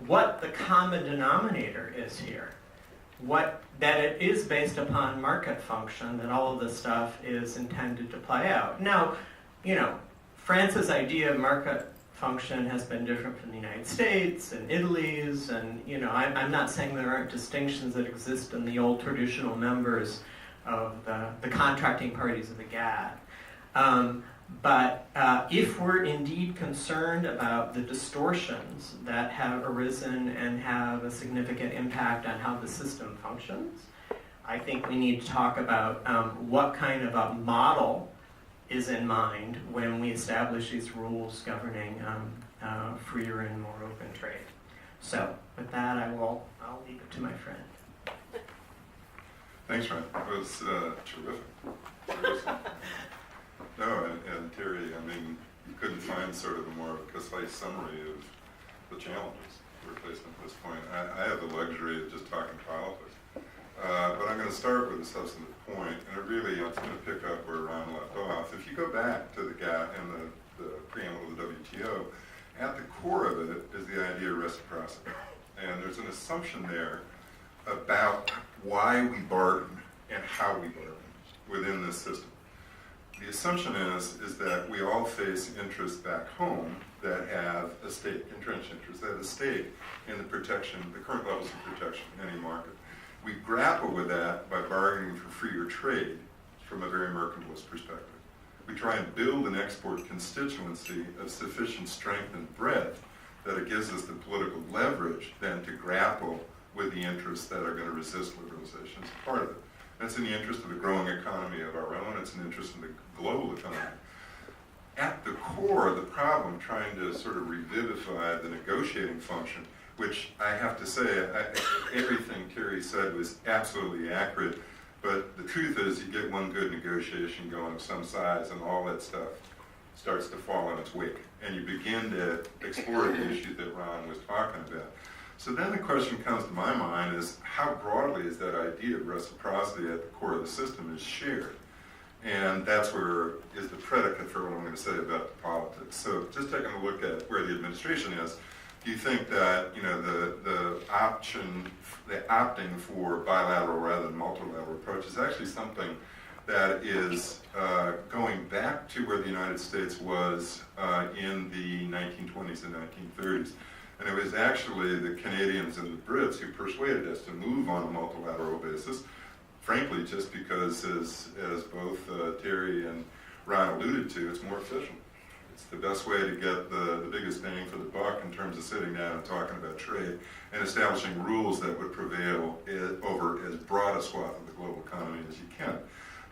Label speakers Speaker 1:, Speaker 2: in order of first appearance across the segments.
Speaker 1: what the common denominator is here. That it is based upon market function, that all of this stuff is intended to play out. Now, France's idea of market function has been different from the United States and Italy's, and I'm not saying there aren't distinctions that exist in the old traditional members of the contracting parties of the GATT. But if we're indeed concerned about the distortions that have arisen and have a significant impact on how the system functions, I think we need to talk about what kind of a model is in mind when we establish these rules governing freer and more open trade. So with that, I'll leave it to my friend.
Speaker 2: Thanks, Ryan. That was terrific. No, and Terry, you couldn't find sort of a more concise summary of the challenges we're facing at this point. I have the luxury of just talking politics. But I'm going to start with a substantive point, and I'm going to pick up where Ron left off. If you go back to the GATT and the preamble of the WTO, at the core of it is the idea of reciprocity. And there's an assumption there about why we bargain and how we bargain within this system. The assumption is that we all face interests back home that have a stake, entrenched interests, that have a stake in the protection, the current levels of protection in any market. We grapple with that by bargaining for freer trade from a very mercantilist perspective. We try and build an export constituency of sufficient strength and breadth that it gives us the political leverage then to grapple with the interests that are going to resist liberalization as part of it. And it's in the interest of the growing economy of our own, it's in the interest of the global economy. At the core of the problem, trying to sort of revivify the negotiating function, which I have to say, everything Terry said was absolutely accurate, but the truth is you get one good negotiation going of some size and all that stuff starts to fall in its wake. And you begin to explore the issue that Ron was talking about. So then the question comes to my mind is how broadly is that idea of reciprocity at the core of the system is shared? And that's where is the predicate for what I'm going to say about the politics. So just taking a look at where the administration is, do you think that the opting for bilateral rather than multilateral approach is actually something that is going back to where the United States was in the 1920s and 1930s? And it was actually the Canadians and the Brits who persuaded us to move on a multilateral basis, frankly, just because, as both Terry and Ron alluded to, it's more efficient. It's the best way to get the biggest bang for the buck in terms of sitting down and talking about trade and establishing rules that would prevail over as broad a swath of the global economy as you can.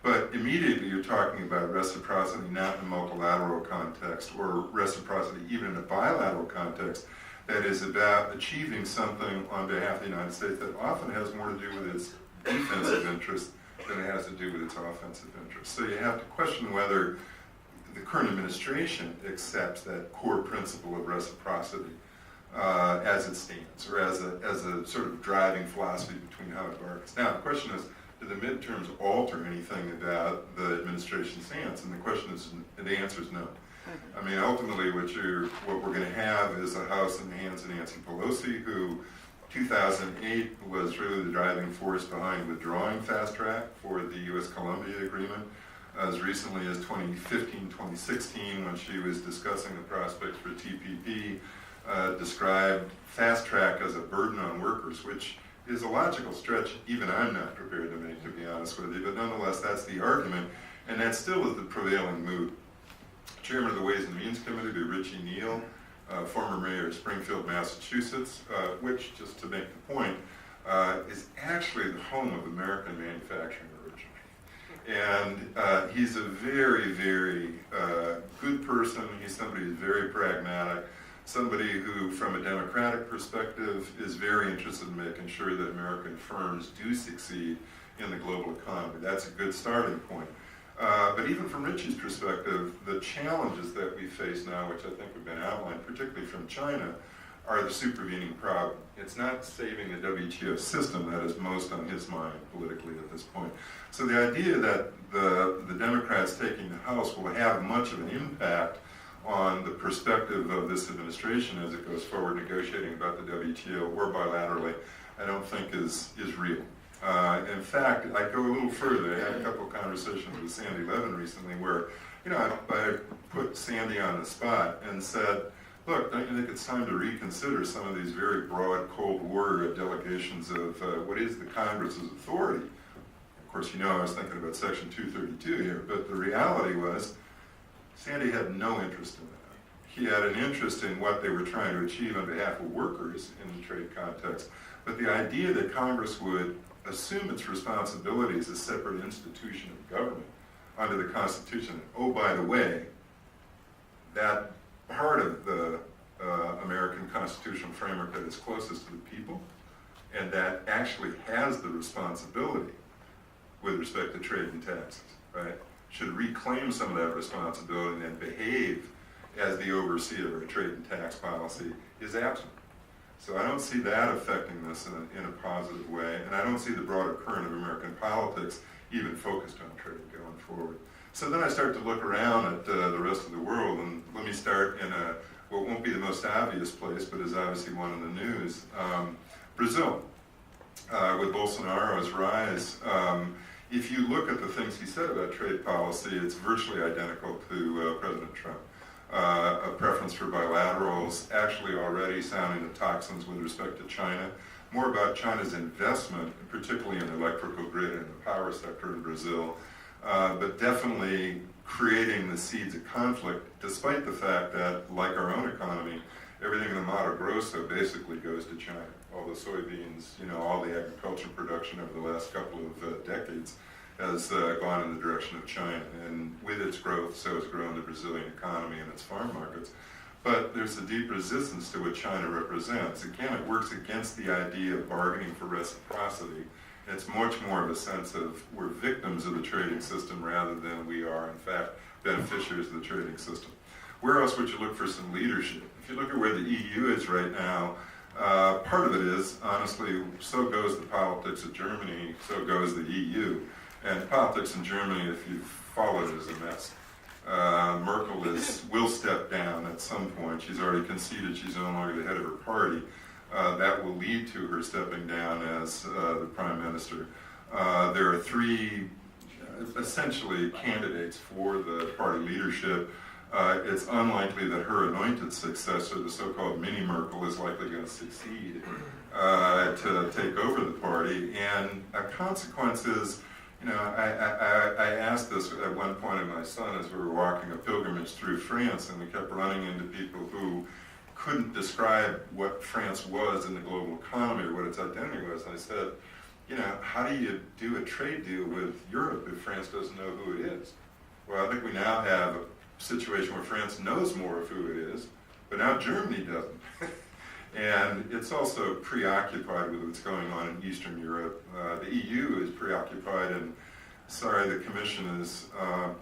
Speaker 2: But immediately you're talking about reciprocity not in a multilateral context or reciprocity even in a bilateral context that is about achieving something on behalf of the United States that often has more to do with its defensive interest than it has to do with its offensive interest. So you have to question whether the current administration accepts that core principle of reciprocity as it stands, or as a sort of driving philosophy between how it bargains. Now the question is, do the midterms alter anything about the administration's stance? And the answer is no. I mean, ultimately, what we're going to have is a House in the hands of Nancy Pelosi, who 2008 was really the driving force behind withdrawing fast track for the U.S.-Colombia agreement. As recently as 2015, 2016, when she was discussing the prospects for TPP, described fast track as a burden on workers, which is a logical stretch even I'm not prepared to make, to be honest with you, but nonetheless, that's the argument, and that still is the prevailing mood. Chairman of the Ways and Means Committee, be Richie Neal, former mayor of Springfield, Massachusetts, which, just to make the point, is actually the home of American manufacturing originally. And he's a very, very good person. He's somebody who's very pragmatic, somebody who, from a democratic perspective, is very interested in making sure that American firms do succeed in the global economy. That's a good starting point. But even from Richie's perspective, the challenges that we face now, which I think have been outlined, particularly from China, are the supervening problem. It's not saving the WTO system that is most on his mind politically at this point. So the idea that the Democrats taking the House will have much of an impact on the perspective of this administration as it goes forward negotiating about the WTO or bilaterally, I don't think is real. In fact, I go a little further. I had a couple of conversations with Sandy Levin recently where, I put Sandy on the spot and said, look, don't you think it's time to reconsider some of these very broad Cold War delegations of what is the Congress's authority? Of course, I was thinking about Section 232 here, but the reality was Sandy had no interest in that. He had an interest in what they were trying to achieve on behalf of workers in the trade context. But the idea that Congress would assume its responsibility as a separate institution of government under the Constitution, oh, by the way, that part of the American constitutional framework that is closest to the people and that actually has the responsibility with respect to trade and taxes, right, should reclaim some of that responsibility and behave as the overseer of our trade and tax policy is absent. So I don't see that affecting this in a positive way, and I don't see the broader current of American politics even focused on trade going forward. So then I start to look around at the rest of the world, and let me start in what won't be the most obvious place, but is obviously one in the news. Brazil, with Bolsonaro's rise. If you look at the things he said about trade policy, it's virtually identical to President Trump. A preference for bilaterals, actually already sounding the toxins with respect to China, more about China's investment, particularly in the electrical grid and the power sector in Brazil, but definitely creating the seeds of conflict, despite the fact that, like our own economy, everything in the Mato Grosso basically goes to China. All the soybeans, all the agricultural production over the last couple of decades has gone in the direction of China. And with its growth, so has grown the Brazilian economy and its farm markets. But there's a deep resistance to what China represents. Again, it works against the idea of bargaining for reciprocity. It's much more of a sense of we're victims of the trading system rather than we are, in fact, beneficiaries of the trading system. Where else would you look for some leadership? If you look at where the EU is right now, part of it is, honestly, so goes the politics of Germany, so goes the EU. And politics in Germany, if you've followed it, is a mess. Merkel will step down at some point. She's already conceded she's no longer the head of her party. That will lead to her stepping down as the prime minister. There are three, essentially, candidates for the party leadership. It's unlikely that her anointed successor, the so-called mini Merkel, is likely going to succeed to take over the party. And a consequence is, I asked this at one point of my son as we were walking a pilgrimage through France, and we kept running into people who couldn't describe what France was in the global economy or what its identity was. And I said, how do you do a trade deal with Europe if France doesn't know who it is? Well, I think we now have a situation where France knows more of who it is, but now Germany doesn't. And it's also preoccupied with what's going on in Eastern Europe. The EU is preoccupied, and the Commission is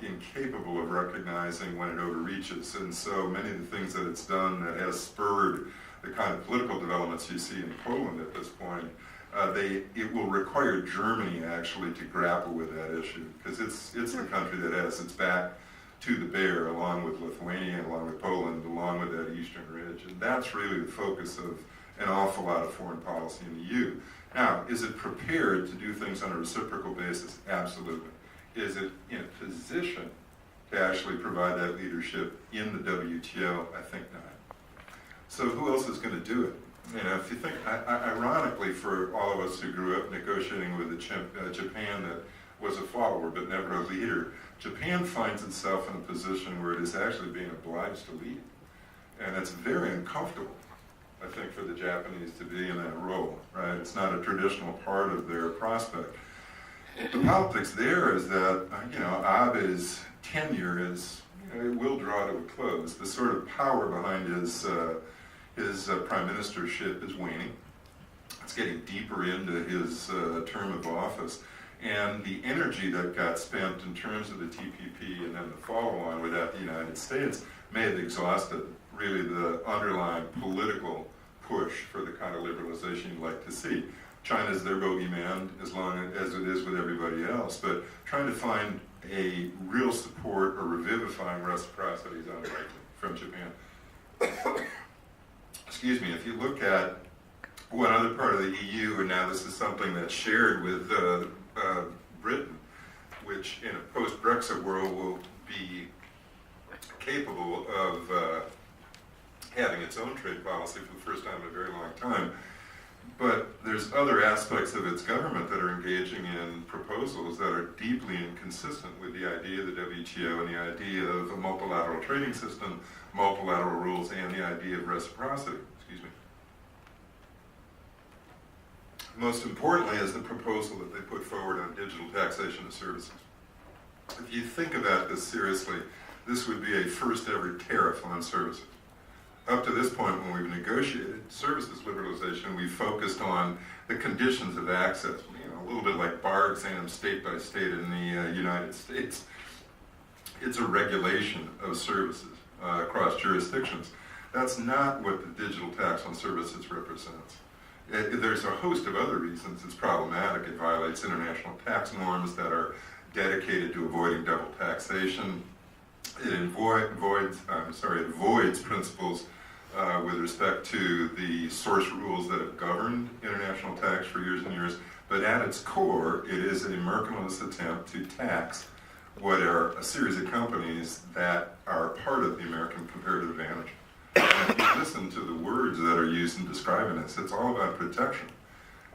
Speaker 2: incapable of recognizing when it overreaches. And so many of the things that it's done that has spurred the kind of political developments you see in Poland at this point, it will require Germany actually to grapple with that issue, because it's the country that has its back to the bear, along with Lithuania, along with Poland, along with that eastern ridge. And that's really the focus of an awful lot of foreign policy in the EU. Now, is it prepared to do things on a reciprocal basis? Absolutely. Is it in a position to actually provide that leadership in the WTO? I think not. So who else is going to do it? If you think, ironically, for all of us who grew up negotiating with Japan that was a follower but never a leader, Japan finds itself in a position where it is actually being obliged to lead. And it's very uncomfortable, I think, for the Japanese to be in that role, right? It's not a traditional part of their prospect. The politics there is that, Abe's tenure is, it will draw to a close. The sort of power behind his prime ministership is waning. It's getting deeper into his term of office. And the energy that got spent in terms of the TPP and then the follow-on without the United States may have exhausted really the underlying political push for the kind of liberalization you'd like to see. China's their bogeyman as long as it is with everybody else, but trying to find a real support or revivifying reciprocity is unlikely. from Japan. Excuse me, if you look at one other part of the EU, and now this is something that's shared with Britain, which in a post-Brexit world will be capable of having its own trade policy for the first time in a very long time. But there's other aspects of its government that are engaging in proposals that are deeply inconsistent with the idea of the WTO and the idea of a multilateral trading system, multilateral rules, and the idea of reciprocity. Excuse me. Most importantly is the proposal that they put forward on digital taxation of services. If you think about this seriously, this would be a first ever tariff on services. Up to this point, when we've negotiated services liberalization, we focused on the conditions of access, a little bit like bar exams state by state in the United States. It's a regulation of services across jurisdictions. That's not what the digital tax on services represents. There's a host of other reasons it's problematic. It violates international tax norms that are dedicated to avoiding double taxation. It avoids principles with respect to the source rules that have governed international tax for years and years. But at its core, it is a mercantilist attempt to tax what are a series of companies that are part of the American comparative advantage. And if you listen to the words that are used in describing this, it's all about protection.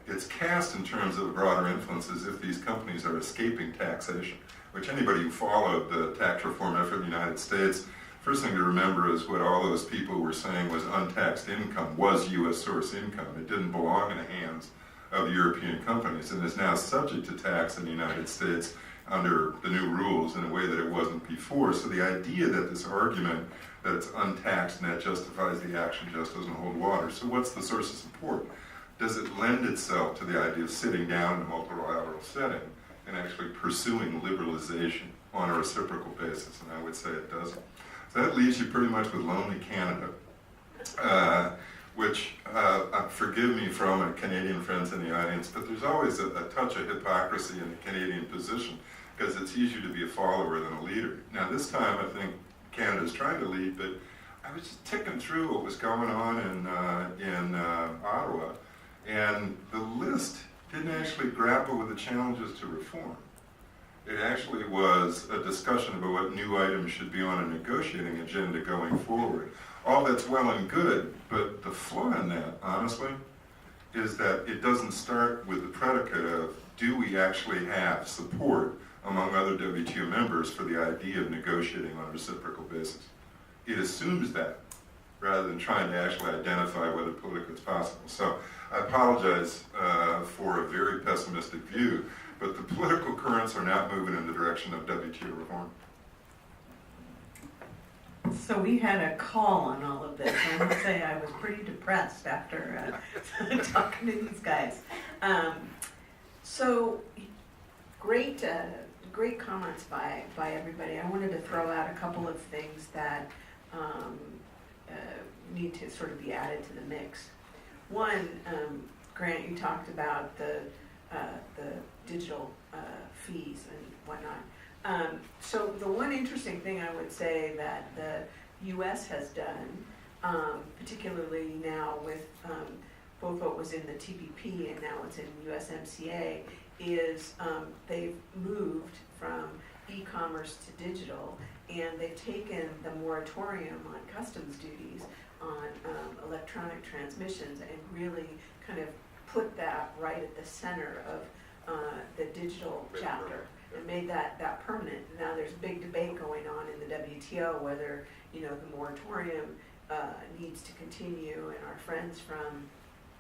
Speaker 2: It's cast in terms of a broader influence as if these companies are escaping taxation, which anybody who followed the tax reform effort in the United States, first thing to remember is what all those people were saying was untaxed income was U.S. source income. It didn't belong in the hands of European companies and is now subject to tax in the United States under the new rules in a way that it wasn't before. So the idea that this argument that it's untaxed and that justifies the action just doesn't hold water. So what's the source of support? Does it lend itself to the idea of sitting down in a multilateral setting and actually pursuing liberalization on a reciprocal basis? And I would say it doesn't. So that leaves you pretty much with lonely Canada, which, forgive me for all my Canadian friends in the audience, but there's always a touch of hypocrisy in the Canadian position because it's easier to be a follower than a leader. Now this time I think Canada's trying to lead, but I was just ticking through what was going on in Ottawa, and the list didn't actually grapple with the challenges to reform. It actually was a discussion about what new items should be on a negotiating agenda going forward. All that's well and good, but the flaw in that, honestly, is that it doesn't start with the predicate of, do we actually have support among other WTO members for the idea of negotiating on a reciprocal basis? It assumes that, rather than trying to actually identify whether politically it's possible. So I apologize for a very pessimistic view, but the political currents are not moving in the direction of WTO reform.
Speaker 3: So we had a call on all of this. I must say I was pretty depressed after talking to these guys. So great comments by everybody. I wanted to throw out a couple of things that need to sort of be added to the mix. One, Grant, you talked about the digital fees and whatnot. So the one interesting thing I would say that the U.S. has done, particularly now with both what was in the TPP and now it's in USMCA, is they've moved from e-commerce to digital, and they've taken the moratorium on customs duties on electronic transmissions and really kind of put that right at the center of the digital chapter and made that permanent. Now there's big debate going on in the WTO whether the moratorium needs to continue, and our friends from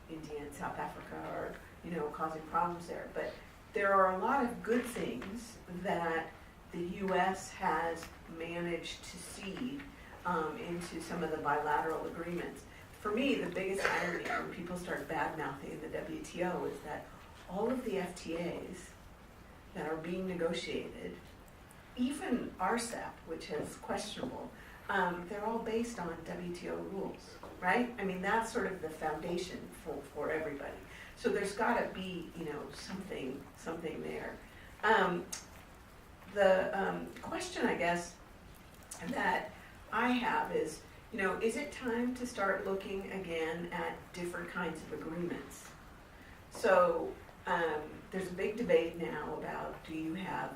Speaker 3: India and South Africa are causing problems there. But there are a lot of good things that the U.S. has managed to seed into some of the bilateral agreements. For me, the biggest irony when people start bad-mouthing the WTO is that all of the FTAs that are being negotiated, even RCEP, which is questionable, they're all based on WTO rules, right? I mean, that's sort of the foundation for everybody. So there's got to be, something there. The question, I guess, that I have is, is it time to start looking again at different kinds of agreements? So there's a big debate now about, do you have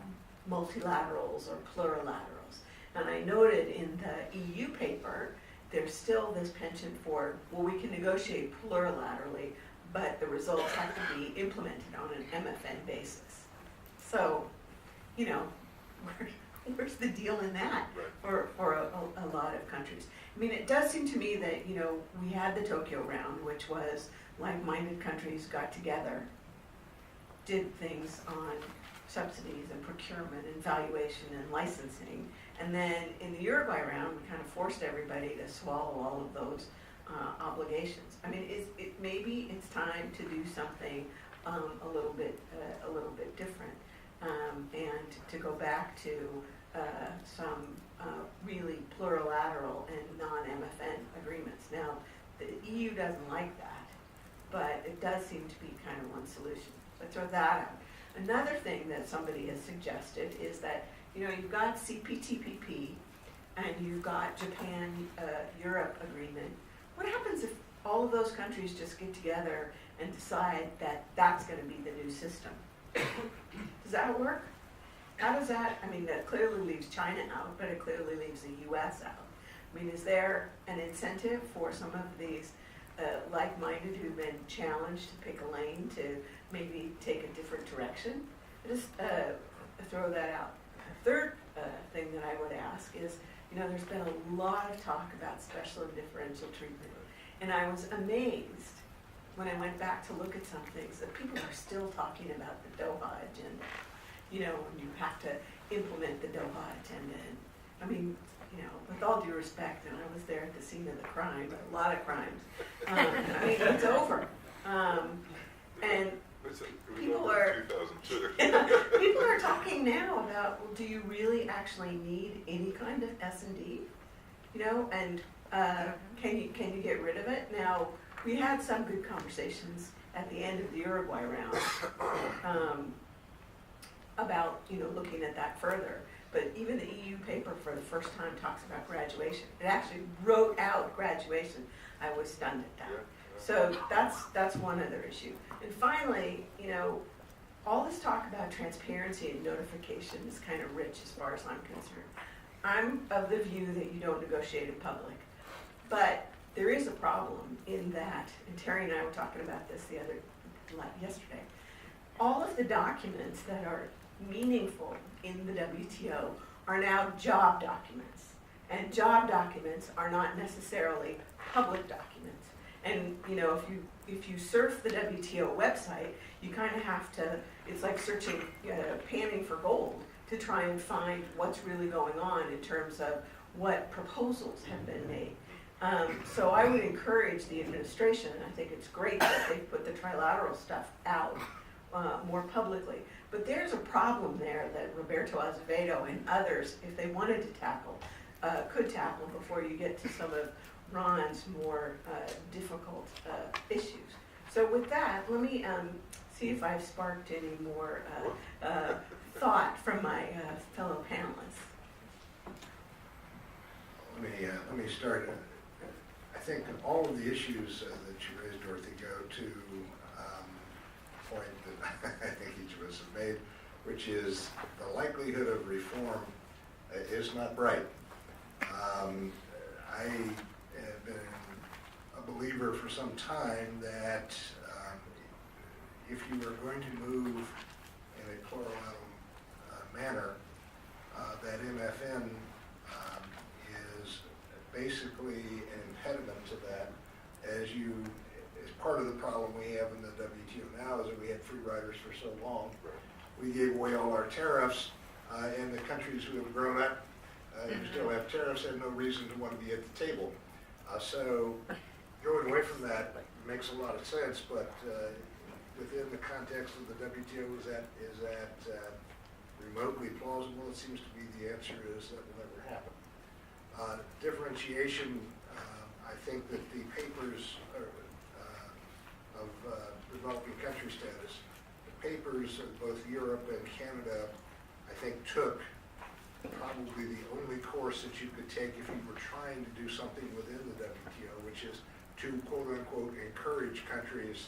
Speaker 3: multilaterals or plurilaterals? And I noted in the EU paper, there's still this penchant for, well, we can negotiate plurilaterally, but the results have to be implemented on an MFN basis. So, where's the deal in that for a lot of countries? I mean, it does seem to me that, we had the Tokyo round, which was like-minded countries got together, did things on subsidies and procurement and valuation and licensing. And then in the Uruguay round, we kind of forced everybody to swallow all of those obligations. I mean, maybe it's time to do something a little bit different, and to go back to some really plurilateral and non-MFN agreements. Now, the EU doesn't like that, but it does seem to be kind of one solution. So throw that out. Another thing that somebody has suggested is that, you've got CPTPP and you've got Japan-Europe agreement. What happens if all of those countries just get together and decide that that's going to be the new system? Does that work? How does that, that clearly leaves China out, but it clearly leaves the US out. I mean, is there an incentive for some of these like-minded who've been challenged to pick a lane to maybe take a different direction? Just throw that out. A third thing that I would ask is, there's been a lot of talk about special and differential treatment. And I was amazed when I went back to look at some things that people are still talking about the Doha agenda. And you have to implement the Doha agenda. And, with all due respect, and I was there at the scene of the crime, a lot of crimes. It's over. And people are
Speaker 2: 2002.
Speaker 3: people are talking now about, well, do you really actually need any kind of S&D? And can you get rid of it? Now, we had some good conversations at the end of the Uruguay round about looking at that further. But even the EU paper for the first time talks about graduation. It actually wrote out graduation. I was stunned at that. So that's one other issue. And finally, all this talk about transparency and notification is kind of rich as far as I'm concerned. I'm of the view that you don't negotiate in public. But there is a problem in that, and Terry and I were talking about this yesterday, all of the documents that are meaningful in the WTO are now job documents. And job documents are not necessarily public documents. And if you surf the WTO website, you kind of have to, it's like searching, panning for gold to try and find what's really going on in terms of what proposals have been made. So I would encourage the administration, and I think it's great that they put the trilateral stuff out more publicly. But there's a problem there that Roberto Azevedo and others, if they wanted to tackle, could tackle before you get to some of Ron's more difficult issues. So with that, let me see if I've sparked any more thought from my fellow panelists.
Speaker 4: Let me start. I think all of the issues that you raised, Dorothy, go to a point that I think each of us have made, which is the likelihood of reform is not bright. I have been a believer for some time that if you are going to move in a plurilateral manner, that MFN is basically an impediment to that. As part of the problem we have in the WTO now is that we had free riders for so long. We gave away all our tariffs, and the countries who have grown up who still have tariffs have no reason to want to be at the table. So going away from that makes a lot of sense, but within the context of the WTO, is that remotely plausible? It seems to be the answer is that will never happen. Differentiation, I think that the papers of developing country status, the papers of both Europe and Canada, I think took probably the only course that you could take if you were trying to do something within the WTO, which is to quote-unquote encourage countries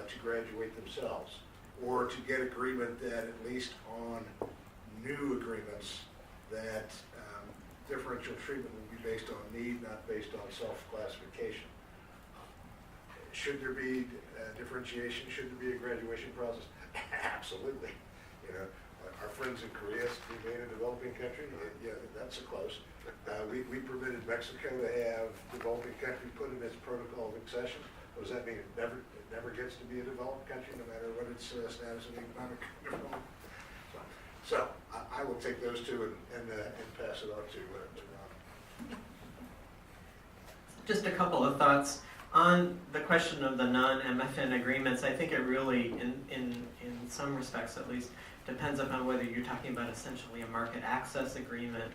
Speaker 4: to graduate themselves, or to get agreement that at least on new agreements that differential treatment will be based on need, not based on self-classification. Should there be differentiation? Should there be a graduation process? Absolutely. You know, our friends in Korea remain a developing country. Yeah, that's a close. We permitted Mexico to have developing country put in its protocol of accession. What does that mean? It never gets to be a developed country, no matter what its status in economic development. So I will take those two and pass it on to Ron.
Speaker 1: Just a couple of thoughts on the question of the non-MFN agreements. I think it really, in some respects at least, depends upon whether you're talking about essentially a market access agreement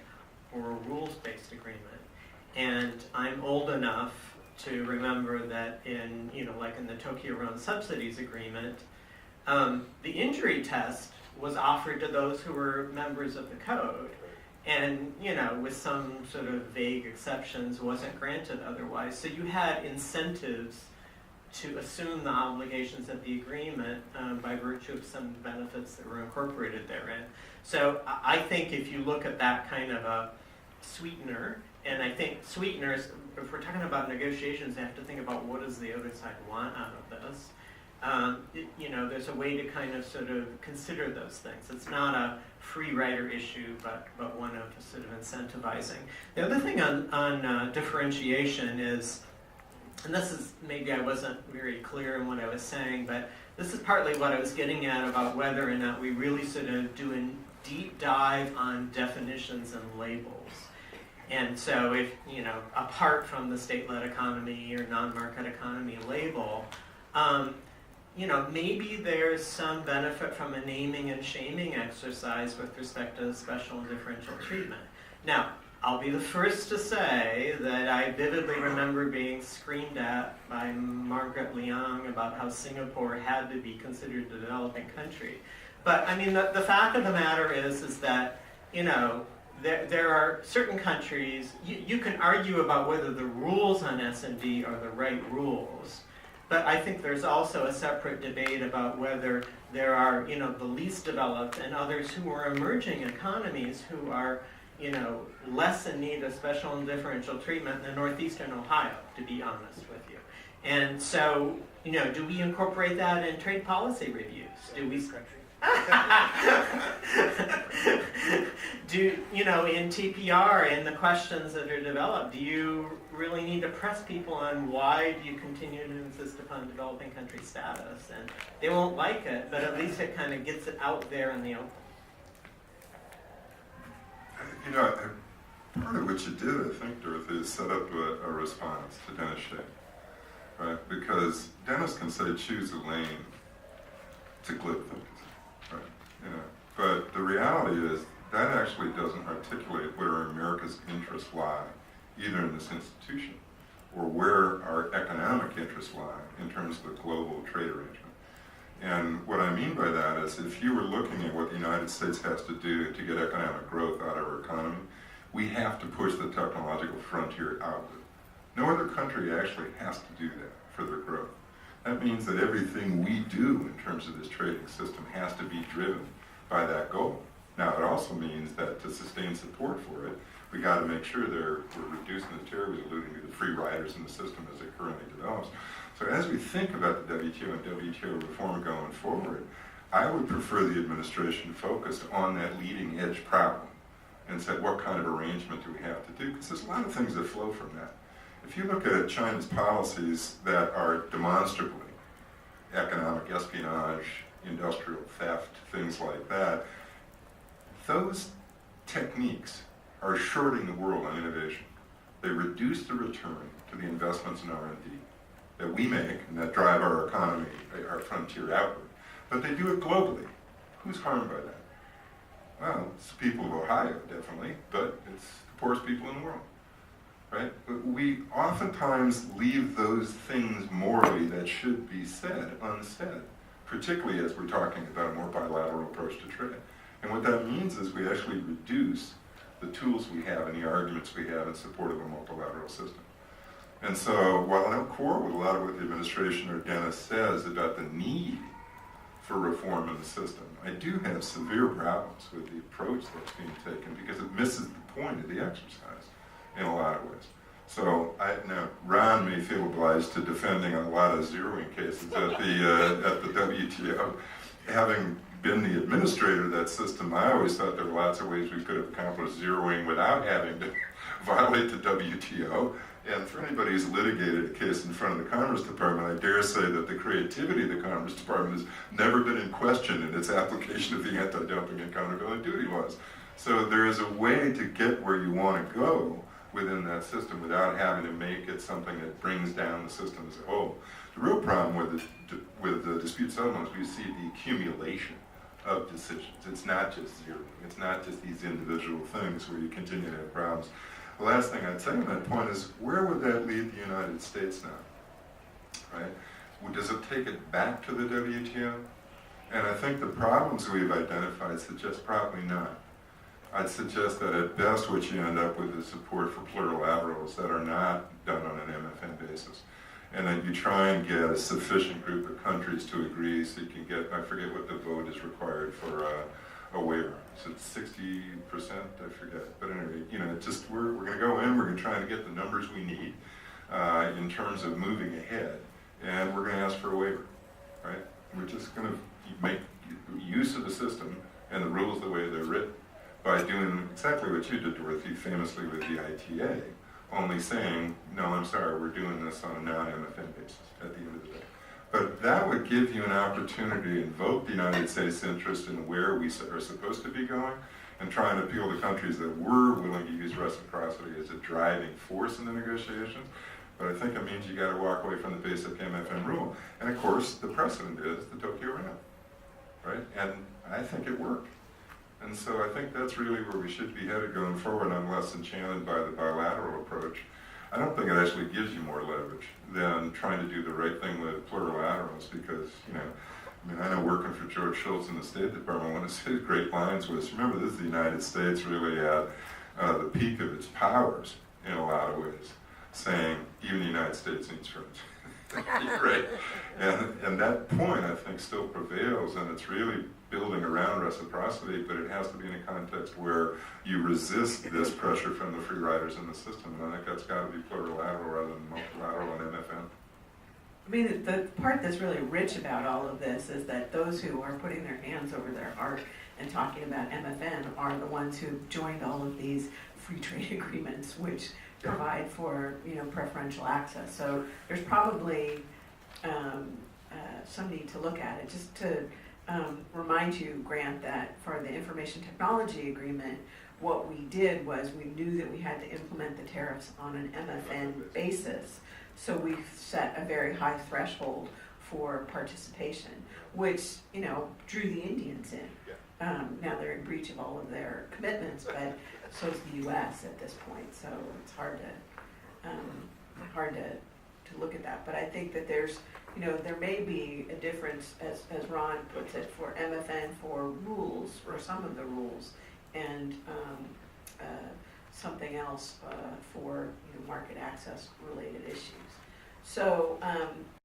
Speaker 1: or a rules-based agreement. And I'm old enough to remember that in, like in the Tokyo Road Subsidies Agreement, the injury test was offered to those who were members of the code, and, with some sort of vague exceptions, wasn't granted otherwise. So you had incentives to assume the obligations of the agreement by virtue of some benefits that were incorporated therein. So I think if you look at that kind of a sweetener, and I think sweeteners, if we're talking about negotiations, you have to think about what does the other side want out of this. There's a way to kind of sort of consider those things. It's not a free rider issue, but one of sort of incentivizing. The other thing on differentiation is, and this is, maybe I wasn't very clear in what I was saying, but this is partly what I was getting at about whether or not we really sort of do a deep dive on definitions and labels. And so if, apart from the state-led economy or non-market economy label, maybe there's some benefit from a naming and shaming exercise with respect to special and differential treatment. Now, I'll be the first to say that I vividly remember being screamed at by Margaret Leong about how Singapore had to be considered a developing country. But, I mean, the fact of the matter is that, there are certain countries, you can argue about whether the rules on S&D are the right rules, but I think there's also a separate debate about whether there are, the least developed and others who are emerging economies who are, less in need of special and differential treatment than northeastern Ohio, to be honest with you. And so, do we incorporate that in trade policy reviews? Do we? In TPR, in the questions that are developed, do you really need to press people on why do you continue to insist upon developing country status? And they won't like it, but at least it kind of gets it out there in the open.
Speaker 2: Part of what you did, I think, Dorothy, is set up a response to Dennis Shea, right? Because Dennis can say, choose a lane to glib things, right? But the reality is that actually doesn't articulate where America's interests lie, either in this institution or where our economic interests lie in terms of the global trade arrangement. And what I mean by that is if you were looking at what the United States has to do to get economic growth out of our economy, we have to push the technological frontier outward. No other country actually has to do that for their growth. That means that everything we do in terms of this trading system has to be driven by that goal. Now, it also means that to sustain support for it, we got to make sure we're reducing the terror, was alluding to the free riders in the system as it currently develops. So as we think about the WTO and WTO reform going forward, I would prefer the administration focused on that leading edge problem and said, what kind of arrangement do we have to do? Because there's a lot of things that flow from that. If you look at China's policies that are demonstrably economic espionage, industrial theft, things like that, those techniques are shorting the world on innovation. They reduce the return to the investments in R&D that we make and that drive our economy, our frontier outward. But they do it globally. Who's harmed by that? Well, it's the people of Ohio, definitely, but it's the poorest people in the world, right? But we oftentimes leave those things morally that should be said unsaid, particularly as we're talking about a more bilateral approach to trade. And what that means is we actually reduce the tools we have and the arguments we have in support of a multilateral system. And so while I don't quarrel with a lot of what the administration or Dennis says about the need for reform in the system, I do have severe problems with the approach that's being taken because it misses the point of the exercise in a lot of ways. So now Ron may feel obliged to defending a lot of zeroing cases at the WTO. Having been the administrator of that system, I always thought there were lots of ways we could have accomplished zeroing without having to violate the WTO. And for anybody who's litigated a case in front of the Commerce Department, I dare say that the creativity of the Commerce Department has never been in question in its application of the anti-dumping and countervailing duty laws. So there is a way to get where you want to go within that system without having to make it something that brings down the system as a whole. The real problem with the dispute settlements, we see the accumulation of decisions. It's not just zero. It's not just these individual things where you continue to have problems. The last thing I'd say on that point is, where would that leave the United States now? Right? Does it take it back to the WTO? And I think the problems we've identified suggest probably not. I'd suggest that at best what you end up with is support for plurilaterals that are not done on an MFN basis. And then you try and get a sufficient group of countries to agree so you can get, I forget what the vote is required for a waiver. Is it 60%? I forget. But anyway, you know, just we're going to go in, we're going to try to get the numbers we need in terms of moving ahead, and we're going to ask for a waiver, right? We're just going to make use of the system and the rules the way they're written by doing exactly what you did, Dorothy, famously with the ITA, only saying, no, I'm sorry, we're doing this on a non-MFN basis at the end of the day. But that would give you an opportunity to invoke the United States interest in where we are supposed to be going and try and appeal to countries that were willing to use reciprocity as a driving force in the negotiations. But I think it means you got to walk away from the basic MFN rule. And of course, the precedent is the Tokyo round, right? And I think it worked. And so I think that's really where we should be headed going forward, unless enchanted by the bilateral approach. I don't think it actually gives you more leverage than trying to do the right thing with plurilaterals because, you know, I mean, I know working for George Shultz in the State Department, one of his great lines was, remember, this is the United States really at the peak of its powers in a lot of ways, saying even the United States needs friends. Right? And that point, I think, still prevails, and it's really building around reciprocity, but it has to be in a context where you resist this pressure from the free riders in the system, and I think that's got to be plurilateral rather than multilateral and MFN.
Speaker 3: I mean, the part that's really rich about all of this is that those who are putting their hands over their heart and talking about MFN are the ones who joined all of these free trade agreements, which provide for, you know, preferential access. So there's probably some need to look at it. Just to remind you, Grant, that for the information technology agreement, what we did was we knew that we had to implement the tariffs on an MFN basis. So we set a very high threshold for participation, which, you know, drew the Indians in. Now they're in breach of all of their commitments, but so is the U.S. at this point. So it's hard to look at that. But I think that there's, you know, there may be a difference, as Ron puts it, for MFN for rules, or some of the rules, and something else for, you know, market access related issues. So